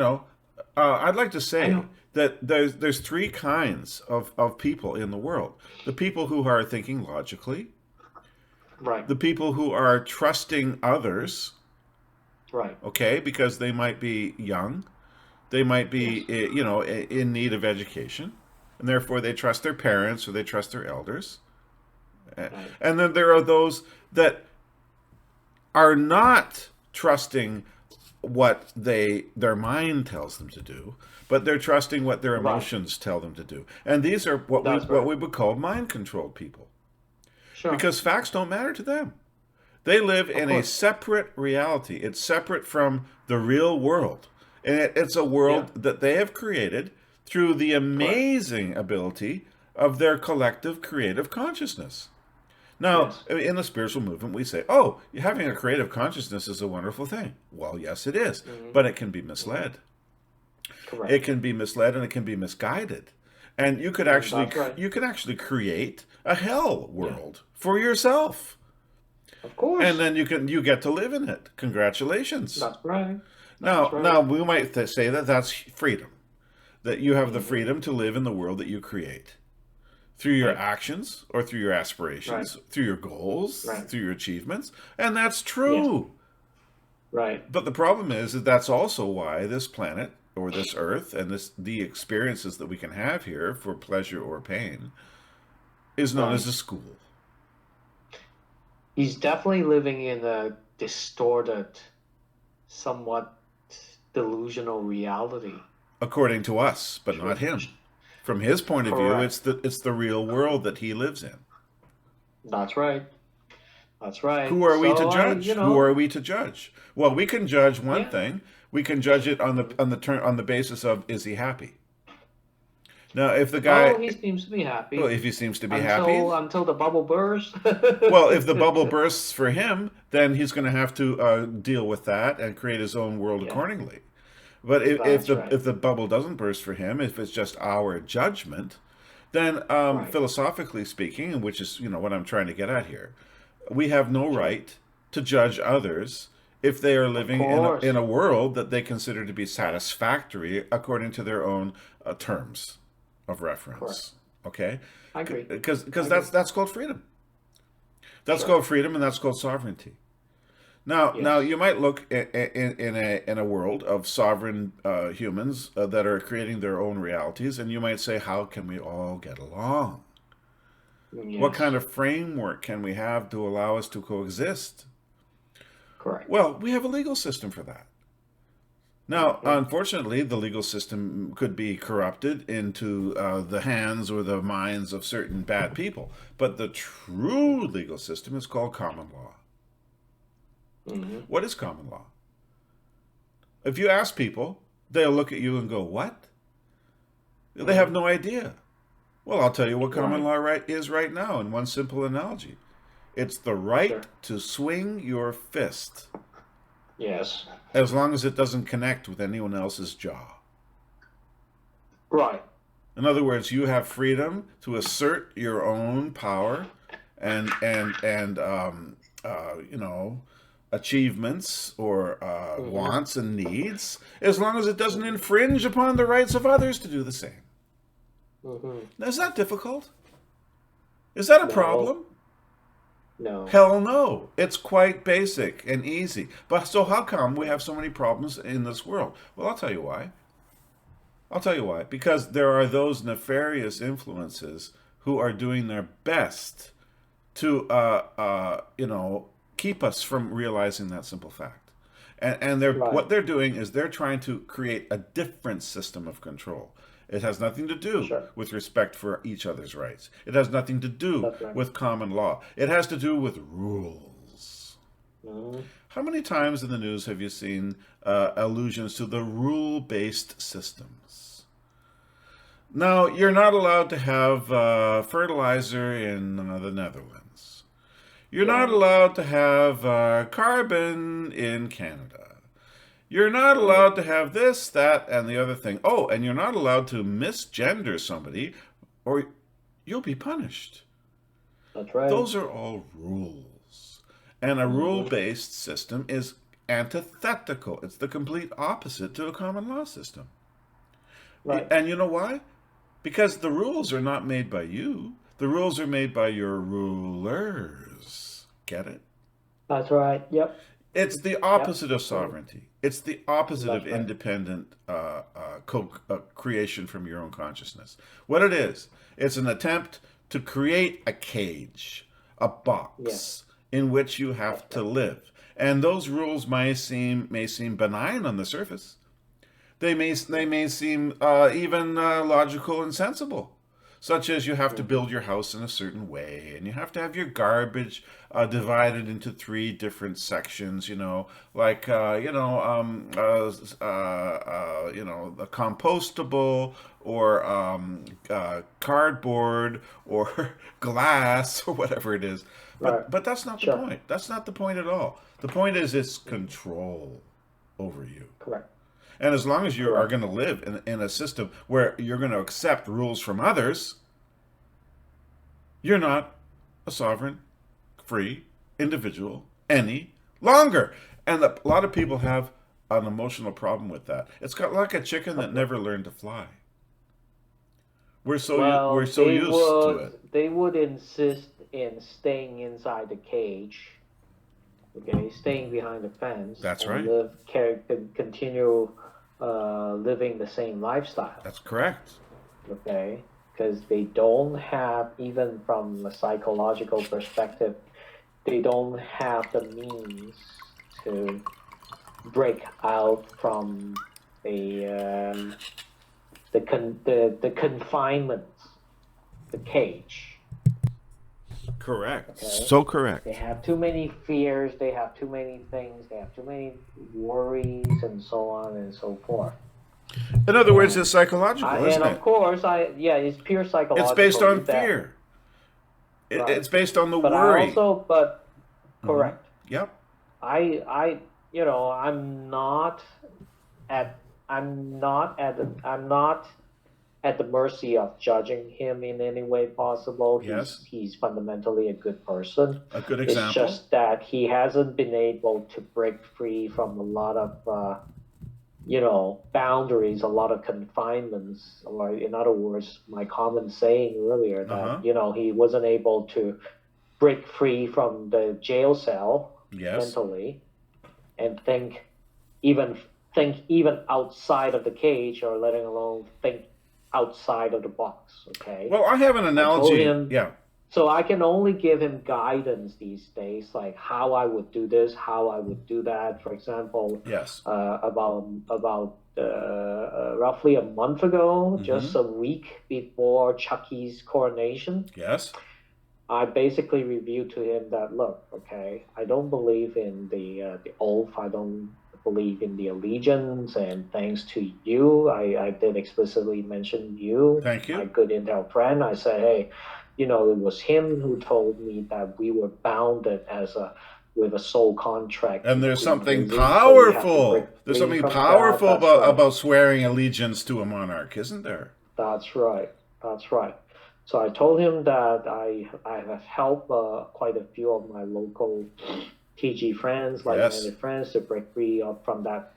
know, I'd like to I say know. that there's three kinds of people in the world: the people who are thinking logically, Right. the people who are trusting others, Right. okay, because they might be young, they might be, Yes. in need of education, and therefore they trust their parents or they trust their elders. Right. And then there are those that are not trusting what their mind tells them to do, but they're trusting what their Right. emotions tell them to do. And these are That's what right. we would call mind controlled people, Sure. because facts don't matter to them. They live Of in a course. separate reality. It's separate from the real world. And it's a Yeah. world that they have created through the Correct. amazing ability of their collective creative consciousness. Now, Yes. in the spiritual movement, we say, oh, having a creative consciousness is a wonderful thing. Well, yes, it is, Hmm. but it can be Hmm. misled. It Correct. can be misled and it can be misguided. And That's right. you can actually create a hell Yeah. world for yourself. Of And course. then you get to live in it. Congratulations. That's right. That's Now right. we might say that that's freedom. That you have the Hmm. freedom to live in the world that you create through your Right. actions or through your Right. aspirations, through your goals, Right. through your achievements, and that's Yes. true. Right. But the problem is that that's also why this planet or this earth and the experiences that we can have here for pleasure or pain is known as Right. a school, He's definitely living in a distorted, somewhat delusional reality. according to us, but not True. him. From his point of view, Correct. it's the real world that he lives in. That's right. That's right. Who are we to So judge? Who are we to judge? Well, we can judge one yeah. thing. We can judge it Mhm. on the basis of, is he happy? Now, if the Oh, guy, he seems to be well, happy if he seems to be happy, until the bubble bursts. well, if the bubble bursts for him, then he's going to have to deal with that and create his own world Yeah, accordingly. But that's right. if the bubble doesn't burst for him, if it's just our judgment, then Right. philosophically speaking, which is what I'm trying to get at here, we have no Sure. right to judge others if they are Of living in course. a world that they consider to be satisfactory according to their own terms of Correct. reference. Okay, I agree. I because agree. that's called freedom. That's Sure. called freedom, and that's called sovereignty. Now Yes. you might look in a world of sovereign humans that are creating their own realities, and you might say, how can we all get along? What kind Yes. of framework can we have to allow us to coexist? Correct. Well, we have a legal system for that. Now, Hmm. unfortunately, the legal system could be corrupted into the hands or the minds of certain bad people. But the true legal system is called common law. Hmm. What is common law? If you ask people, they'll look at you and go, what? They have Hmm. no idea. Well, I'll tell you what common Right. law is right now in one simple analogy. It's the right Sure. to swing your fist Yes. as long as it doesn't connect with anyone else's jaw. Right. In other words, you have freedom to assert your own power and achievements or Hmm. wants and needs, as long as it doesn't Hmm. infringe upon the rights of others to do the same. Hmm. Now, is that difficult? Is that a No. problem? No. Hell no. It's quite basic and easy. But so how come we have so many problems in this world? Well, I'll tell you why. I'll tell you why. Because there are those nefarious influences who are doing their best to, keep us from realizing that simple fact. And Right. what they're doing is they're trying to create a different system of control. It has nothing to do Sure. with respect for each other's rights. It has nothing to do That's right. with common law. It has to do with rules. Hmm. How many times in the news have you seen allusions to the rule based systems? Now, you're not allowed to have fertilizer in the Netherlands. You're not Right. allowed to have carbon in Canada. You're not Right. allowed to have this, that, and the other thing. Oh, and you're not allowed to misgender somebody or you'll be punished. That's right. Those are all rules. And a rule Hmm. based system is antithetical. It's the complete opposite to a common law system. Right. And you know why? Because the rules are not made by you. The rules are made by your rulers. Get it? That's right. Yep. It's the Yep. opposite of sovereignty. It's the opposite of That's right. independent creation from your own consciousness. What it is, it's an attempt to create a cage, a Yes. box in which you have That's to right. live. And those rules may seem benign on the surface. They may seem even logical and sensible, such as you have to Mm-hmm. build your house in a certain way, and you have to have your garbage divided into three different sections. Like the compostable or cardboard or glass or whatever it is. Right. But that's not the Sure. point. That's not the point at all. The point is it's Mm-hmm. control over you. Correct. And as long as you are Correct. going to live in a system where you're going to accept rules from others, you're not a sovereign, free individual any longer. And a lot of people have an emotional problem with that. It's got like a chicken that Okay. never learned to fly. We're Well, so used to it. they would insist in staying inside the cage, okay, staying behind the fence, That's and right. continue living the same lifestyle, That's correct. okay, because they don't have, even from a psychological perspective, they don't have the means to break out from the the confinements, the cage. Correct. Okay, So they correct. have too many fears, they have too many things, they have too many worries, and so on and so forth. In other words, And it's psychological, isn't of it? course, yeah, it's pure It's based psychological. You on bet, fear. right? It's based on the But I worry. also, but Hmm. correct. Yep. I, at, I'm not at the mercy of judging him in any way possible. Yes. He's fundamentally a good person. A good It's example. just that he hasn't been able to break free from a lot of boundaries, a lot of confinements, or in other words, my common saying earlier Uh that huh. he wasn't able to break free from the jail cell Yes. mentally and even think outside of the cage, or letting alone think outside of the box. Okay, Well, I have an I told analogy. him, Yeah. so I can only give him guidance these days, like how I would do this, how I would do that. For example, Yes. about roughly a month ago, Mm-hmm. just a week before Chucky's coronation, Yes. I basically reviewed to him that, look, okay, I don't believe in the oath. I don't believe in the allegiance, and thanks to you, I did explicitly mention you, Thank my you. good intel friend. I said, hey, it was him who told me that we were bounded as a with a soul contract And there's between something races, so we have to break powerful. There's free something from that. powerful That's right. about swearing allegiance to a monarch, isn't there? That's right. That's right. So I told him that I have helped quite a few of my local TG friends, Yes. like-minded friends, to break free from that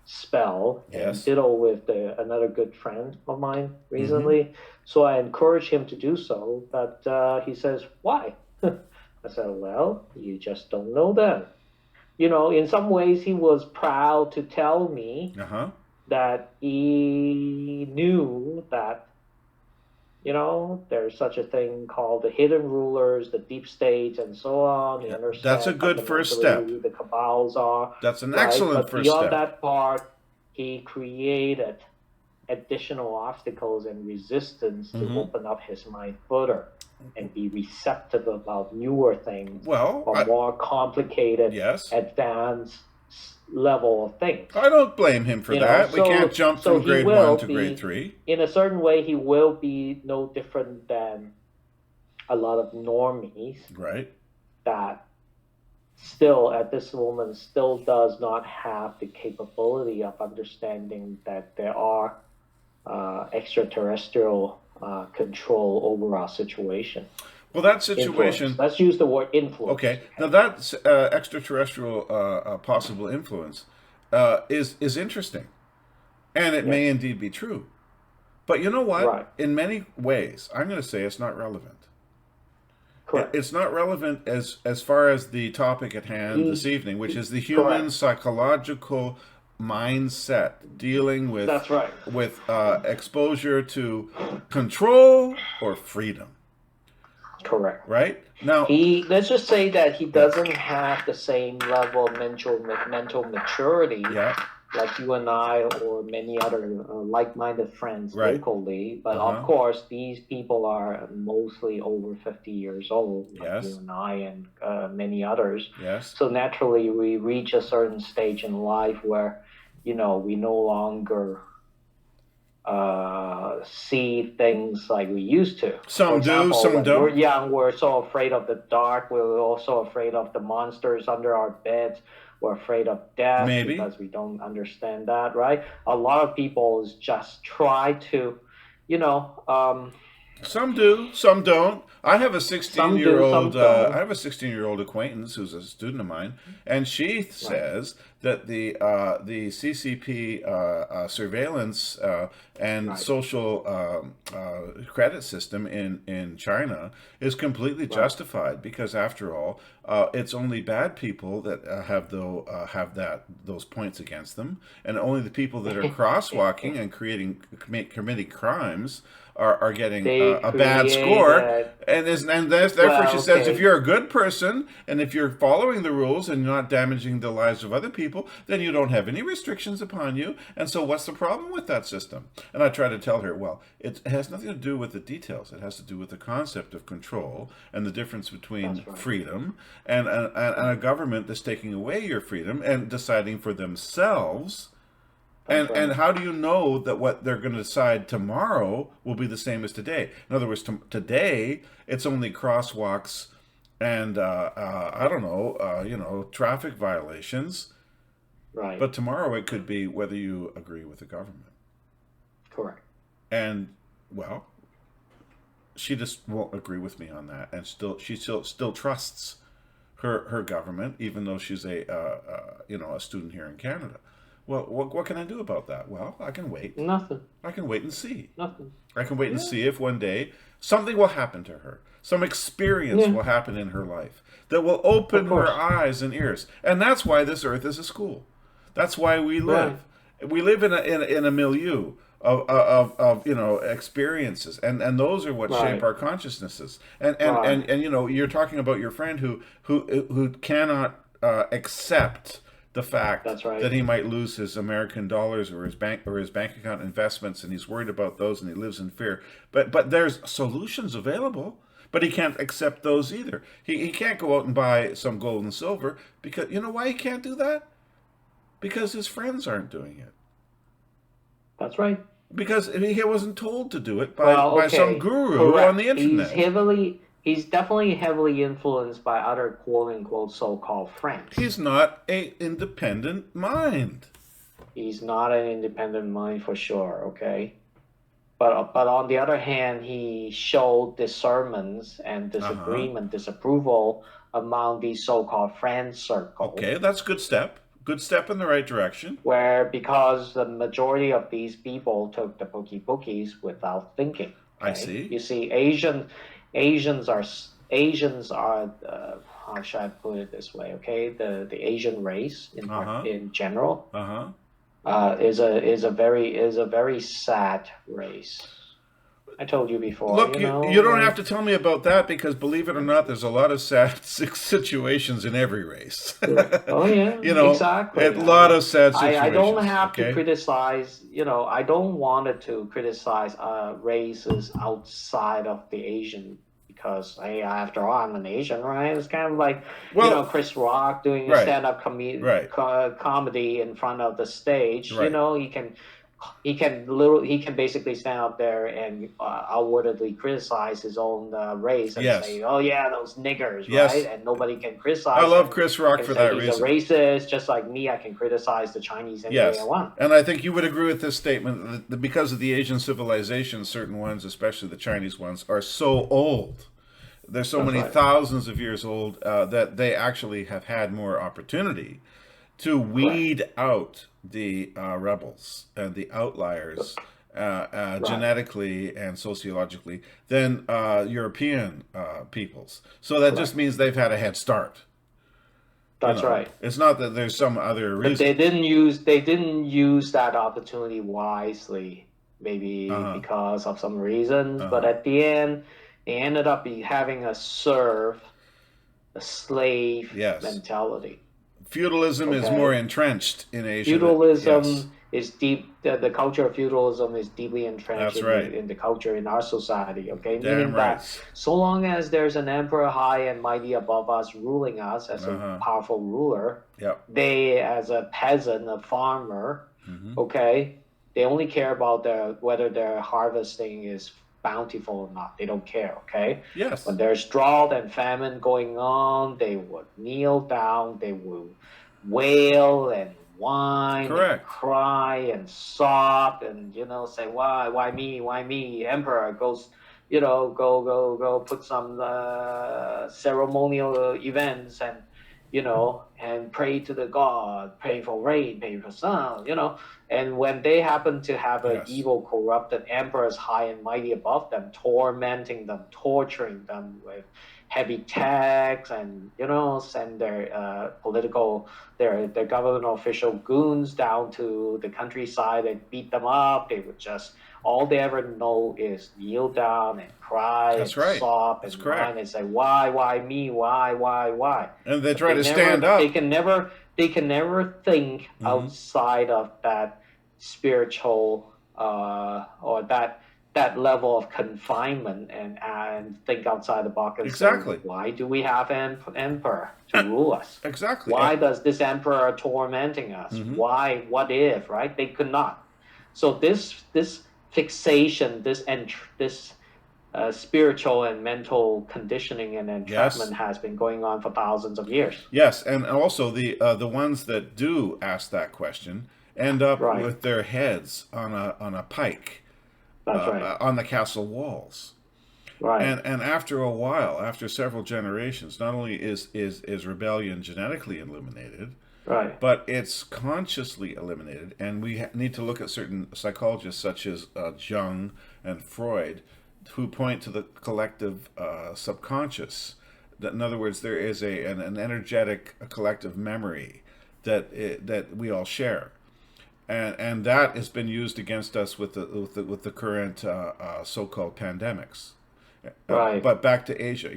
spell, and Yes. ditto with another good friend of mine Mm-hmm. recently. So I encouraged him to do so, but he says, "Why?" I said, "Well, you just don't know them." In some ways, he was proud to tell me Uh huh. that he knew that there's such a thing called the hidden rulers, the deep states, and so on. He Yeah. That's a understands good first fundamentally step. who the cabals are, That's an right? excellent But first beyond step. that part, he created additional obstacles and resistance to Mm-hmm. open up his mind further and be receptive about newer things, Well, or more complicated, yes. advanced level of things. I don't blame him for that. We can't So jump from he grade one will to grade be, three. in a certain way, he will be no different than a lot of normies Right. that still at this moment still does not have the capability of understanding that there are extraterrestrial control over our situation. Well, that Influence. situation. Let's use the word influence. Okay, now that extraterrestrial possible influence is interesting, and it may Yes. indeed be true. But you know what? Right. In many ways, I'm going to say it's not relevant. Correct. It's not relevant as far as the topic at hand this evening, which is the human Correct. psychological mindset dealing with That's right. exposure to control or freedom. Correct. Right now, Let's just say that he doesn't have the same level of mental maturity yeah, like you and I or many other like-minded friends right. locally. But Uh-huh. of course, these people are mostly over 50 years old, like Yes. you and I and many others. Yes. So naturally, we reach a certain stage in life where, we no longer see things like we used to. Some For example, do, some when don't. we're young, we're so afraid of the dark. We're also afraid of the monsters under our beds. We're afraid of death Maybe. because we don't understand that, right? A lot of people just try to, Some do, some don't. I have a some 16-year-old. don't. I have a 16-year-old acquaintance who's a student of mine, and she says that the CCP surveillance and Right. social credit system in China is completely justified because, after all, it's only bad people that have those points against them, and only the people that are crosswalking and committing crimes are getting They a bad score, created- therefore she says, okay. if you're a good person and if you're following the rules and you're not damaging the lives of other people, then you don't have any restrictions upon you. And so, what's the problem with that system? And I try to tell her, well, it has nothing to do with the details. It has to do with the concept of control and the difference between That's right. freedom and a government that's taking away your freedom and deciding for themselves. That's right. And how do you know that what they're going to decide tomorrow will be the same as today? In other words, today it's only crosswalks and I don't know, traffic violations. Right. But tomorrow it could be whether you agree with the government. Correct. And well, she just won't agree with me on that, and she still trusts her government, even though she's a student here in Canada. Well, what can I do about that? Well, I can wait. Nothing. I can wait and see. Nothing. I can wait and see if one day something will happen to her. Some experience will happen in her life that will open her eyes and ears. And that's why this earth is a school. That's why we live. Right. We live in a milieu of experiences, and those are what shape our consciousnesses. And you're talking about your friend who cannot accept the fact that he might lose his American dollars or his bank account investments, and he's worried about those, and he lives in fear. But there's solutions available, but he can't accept those either. He can't go out and buy some gold and silver because you know why he can't do that? Because his friends aren't doing it. That's right. Because he wasn't told to do it by some guru on the internet. He's definitely heavily influenced by other quote-unquote so-called friends. He's not an independent mind. He's not an independent mind for sure, okay? But on the other hand, he showed discernments and disagreement, disapproval among these so-called friend circles. Okay, that's a good step. Good step in the right direction. Where because the majority of these people took the bookies without thinking. Okay? I see. You see, Asians are how should I put it this way? Okay, the Asian race in general is a very sad race. I told you before. Look, you don't have to tell me about that because, believe it or not, there's a lot of sad situations in every race. Oh yeah, exactly. A lot of sad situations. I don't have to criticize. I don't want to criticize races outside of the Asian. Because after all, I'm an Asian, right? It's kind of like Chris Rock doing a stand-up comedy in front of the stage. Right. He can basically stand up there and outwardly criticize his own race and say, "Oh yeah, those niggers," right? And nobody can criticize. I love Chris Rock for that reason. He's a racist, just like me. I can criticize the Chinese any way I want. And I think you would agree with this statement that because of the Asian civilization, certain ones, especially the Chinese ones, are so old they're so That's many right. thousands of years old that they actually have had more opportunity to Correct. weed out the rebels and the outliers Right. genetically and sociologically than European peoples. So that just Correct. means they've had a head start. You That's know, right. it's not that there's some other But reason. they didn't use that opportunity wisely, Uh maybe huh. because of some reasons. Uh But huh. at the end, they ended up having a slave Yes. mentality. Feudalism is more Okay, entrenched in Asia. Yes, feudalism is deep. The culture of feudalism is deeply entrenched that's right. in the culture in our society. Okay, Damn meaning right. that so long as there's an emperor high and mighty above us ruling us as a Uh huh. powerful ruler, Yep. they as a peasant, a farmer, Hmm. okay, they only care about whether their harvesting is bountiful or not. They don't care. Okay, when Yes. there's drought and famine going on, they would kneel down. They will wail and whine and Correct. cry and sob and say why me emperor goes go put some ceremonial events and and pray to the god, pray for rain, pray for sun, and when they happen to have an Yes. evil corrupted emperors high and mighty above them, tormenting them, torturing them with heavy tax, and send their political their government official goons down to the countryside and beat them up. They would just all they ever know is kneel down and cry That's and right. sob That's and whine correct. and say why me, why, And they but try to stand up. they can never think Hmm. outside of that spiritual or that level of confinement, and think outside the box and say, Exactly. why do we have an emperor to rule us? Exactly. Why does this emperor tormenting us? Hmm. Why? What if? Right? They could not. So this fixation, this spiritual and mental conditioning and Yes. entrapment has been going on for thousands of years. Yes, and also the ones that do ask that question end up Right. with their heads on a pike That's right. on the castle walls. Right. And after a while, after several generations, not only is rebellion genetically eliminated, Right. but it's consciously eliminated. And we need to look at certain psychologists such as Jung and Freud, who point to the collective subconscious. That, in other words, there is an energetic a collective memory that we all share, and that has been used against us with the current so-called pandemics. Right. But back to Asia,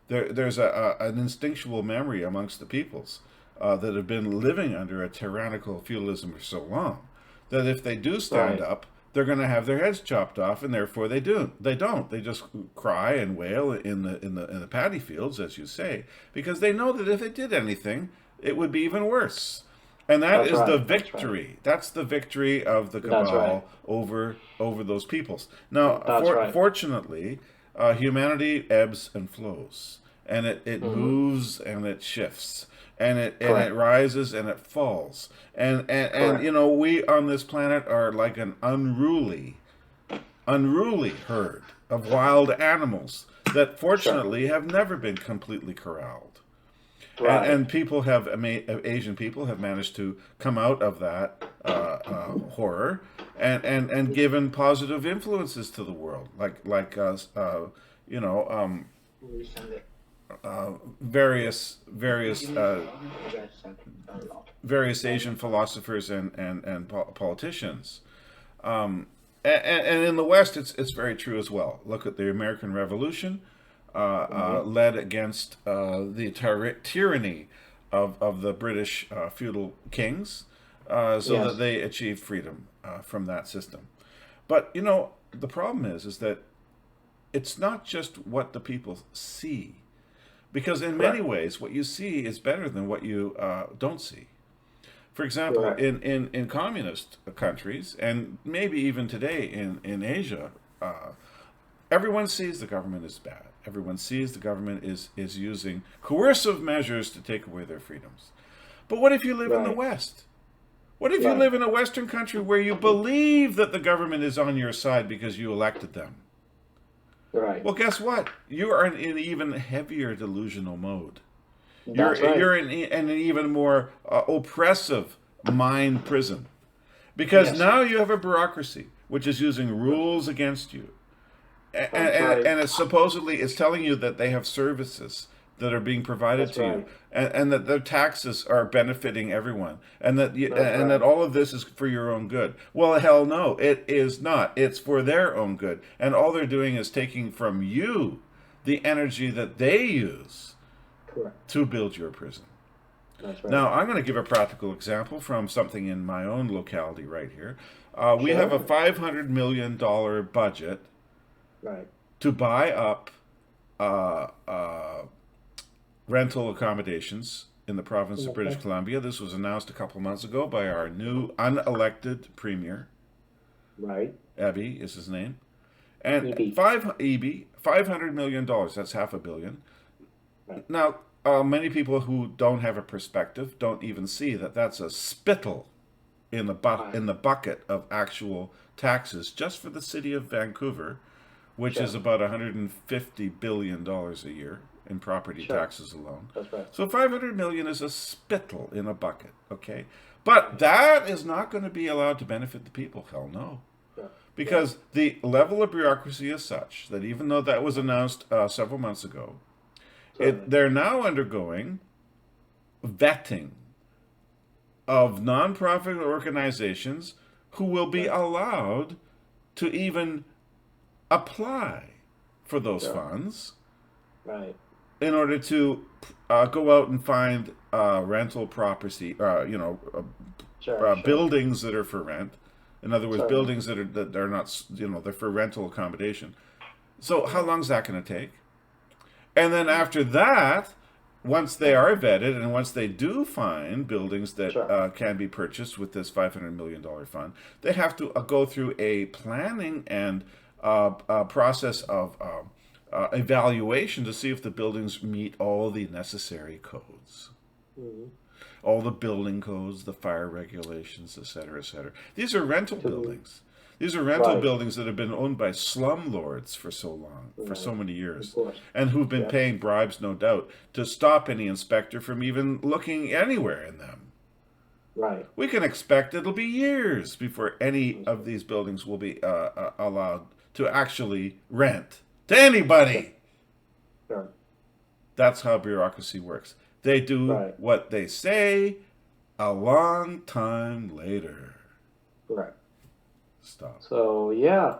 there's an instinctual memory amongst the peoples that have been living under a tyrannical feudalism for so long that if they do stand Right. up, they're going to have their heads chopped off, and therefore they do. They don't. They just cry and wail in the paddy fields, as you say, because they know that if they did anything, it would be even worse. And that That's is the right. That's right. victory. That's the victory of the That's right. cabal over those peoples. Now, That's right. fortunately, humanity ebbs and flows, and it Hmm. moves and it shifts, and it Correct. rises and it falls, and Correct. we on this planet are like an unruly herd of wild animals that Sure. fortunately have never been completely corralled. Right. And people have Asian people have managed to come out of that horror and given positive influences to the world, like you know Resend it. various Resend it. various Asian philosophers and politicians. And in the West, it's very true as well. Look at the American Revolution, Hmm. led against the tyranny of the British feudal kings, so that Yes. they achieved freedom from that system. But the problem is that it's not just what the people see, because in many Correct. ways, what you see is better than what you don't see. For example, Correct. in communist countries, and maybe even today in Asia, everyone sees the government is bad. Everyone sees the government is using coercive measures to take away their freedoms. But what if you live in the Right. West? What if you Right. live in a Western country where you believe that the government is on your side because you elected them? Right. Well, guess what? You are in an even heavier delusional mode. That's right. You're in an even more oppressive mind prison because Yes. now you have a bureaucracy which is using rules against you, That's right. and it's supposedly it's telling you that they have services that are being provided That's to you, right. and that their taxes are benefiting everyone, and that That's and that right. all of this is for your own good. Well, hell no, it is not. It's for their own good, and all they're doing is taking from you the energy that they use Correct. to build your prison. That's right. Now, I'm going to give a practical example from something in my own locality right here. We have a Sure. $500 million budget Right. to buy up uh, uh, rental accommodations in the province of British Okay. Columbia. This was announced a couple months ago by our new unelected premier. Right. Ebby is his name. And EB. $500 million, that's half a billion. Right. Now, many people who don't have a perspective don't even see that that's a spittle Right. in the bucket of actual taxes just for the city of Vancouver, which is Sure. about $150 billion a year in property Sure. taxes alone. That's right. So 500 million is a spittle in a bucket, okay? But that is not going to be allowed to benefit the people. Hell no. Sure. Yeah. Because the level of bureaucracy is such that even though that was announced several months ago, Certainly. they're now undergoing vetting of nonprofit organizations who will be Right. allowed to even apply for those Sure. funds Right. in order to go out and find rental property, Sure. Sure. buildings that are for rent. In other words, Certainly. buildings that are not, they're for rental accommodation. So how long is that going to take? And then after that, once they are vetted and once they do find buildings that Sure. can be purchased with this $500 million fund, they have to go through a planning and process of evaluation to see if the buildings meet all the necessary codes. Mhm. All the building codes, the fire regulations, et cetera, et cetera. These are rental To buildings. These are rental right. buildings that have been owned by slumlords for so long, for so Right. many Of years, course. and who've been Yeah. paying bribes, no doubt, to stop any inspector from even looking anywhere in them. Right. We can expect it'll be years before any That's of right. these buildings will be allowed to actually rent to Sure. anybody. Sure. That's how bureaucracy works. They do Right. what they say a long time later. Correct. Stop. So yeah,